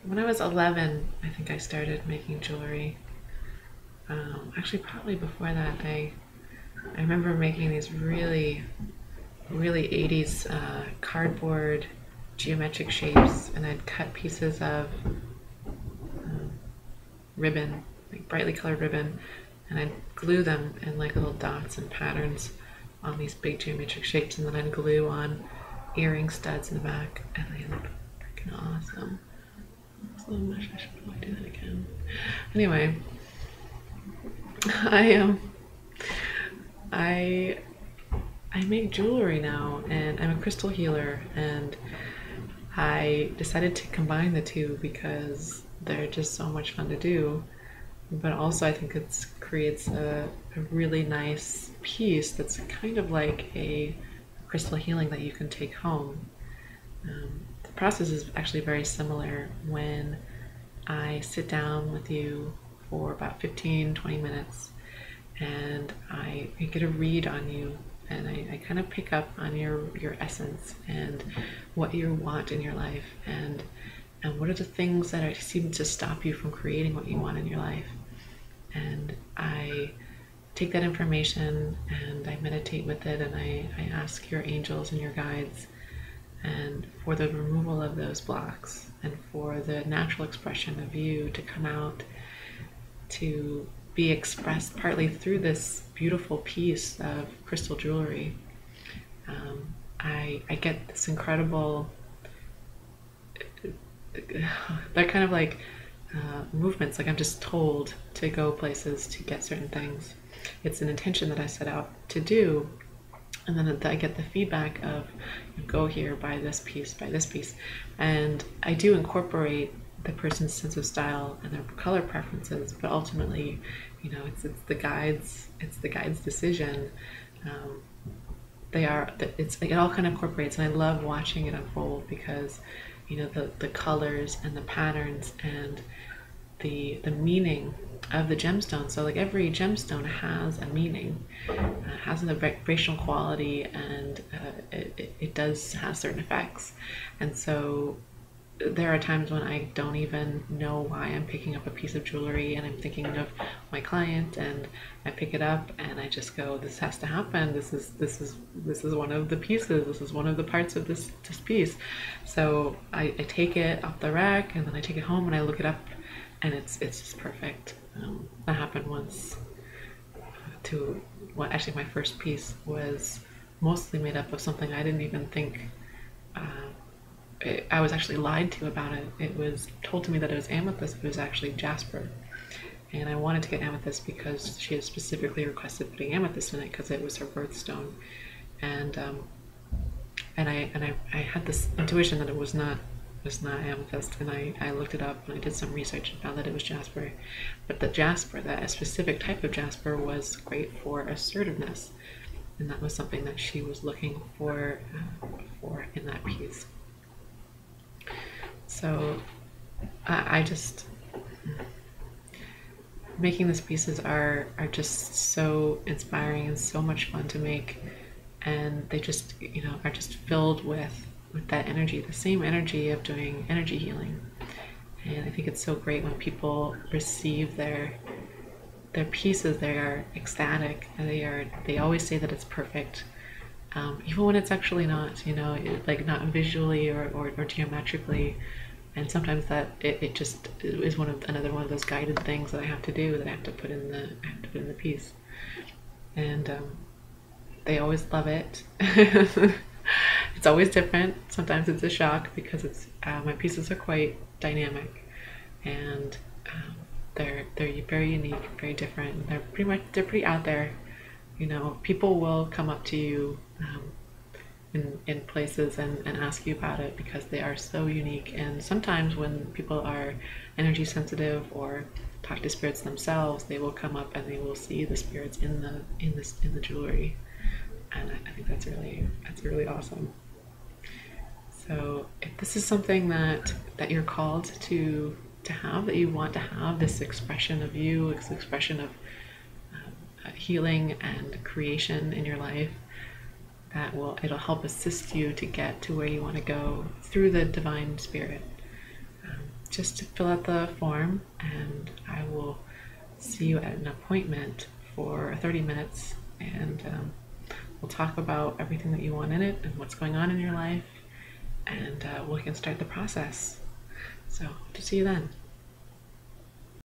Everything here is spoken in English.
when I was 11, I think I started making jewelry. Actually, probably before that, I remember making these really 80s cardboard geometric shapes, and I'd cut pieces of ribbon, like brightly colored ribbon, and I'd glue them in like little dots and patterns on these big geometric shapes, and then I'd glue on earring studs in the back, and they look freaking awesome. So much. I should probably do that again. Anyway, I I make jewelry now, and I'm a crystal healer, and I decided to combine the two because they're just so much fun to do. But also, I think it creates a really nice piece that's kind of like a crystal healing that you can take home. The process is actually very similar when I sit down with you for about 15-20 minutes, and I get a read on you, and I kind of pick up on your essence and what you want in your life, and what are the things that seem to stop you from creating what you want in your life. And I take that information and I meditate with it, and I ask your angels and your guides and for the removal of those blocks, and for the natural expression of you to come out, to be expressed partly through this beautiful piece of crystal jewelry. I get this incredible, they're kind of like movements, like I'm just told to go places to get certain things. It's an intention that I set out to do, and then I get the feedback of go here, buy this piece, and I do incorporate the person's sense of style and their color preferences, but ultimately, it's the guide's decision. It all kind of incorporates, and I love watching it unfold because the colors and the patterns and the meaning of the gemstone. So like every gemstone has a meaning, has a vibrational quality, and it does have certain effects. And so there are times when I don't even know why I'm picking up a piece of jewelry, and I'm thinking of my client, and I pick it up and I just go, this has to happen. This is one of the pieces. This is one of the parts of this piece. So I take it off the rack, and then I take it home and I look it up, and it's just perfect. That happened once actually my first piece was mostly made up of something I didn't even think. I was actually lied to about it. It was told to me that it was amethyst, but it was actually jasper. And I wanted to get amethyst because she had specifically requested putting amethyst in it because it was her birthstone. And I had this intuition that it was not amethyst, and I looked it up and I did some research and found that it was jasper. But the jasper, that a specific type of jasper, was great for assertiveness, and that was something that she was looking for in that piece. So I just making these pieces are just so inspiring and so much fun to make, and they just are just filled with that energy, the same energy of doing energy healing. And I think it's so great when people receive their pieces. They are ecstatic, and they always say that it's perfect, even when it's actually not, like not visually or geometrically. And sometimes that it just is another one of those guided things that I have to do, that I have to put in the piece. And they always love it. It's always different. Sometimes it's a shock because my pieces are quite dynamic, and they're very unique, very different. They're pretty out there. People will come up to you in places and ask you about it because they are so unique. And sometimes when people are energy sensitive or talk to spirits themselves, they will come up and they will see the spirits in the jewelry, and I think that's really awesome. So if this is something that you're called to have, that you want to have, this expression of you, this expression of healing and creation in your life, it'll help assist you to get to where you want to go through the divine spirit. just fill out the form, and I will see you at an appointment for 30 minutes, and we'll talk about everything that you want in it and what's going on in your life, and we can start the process. So, to see you then.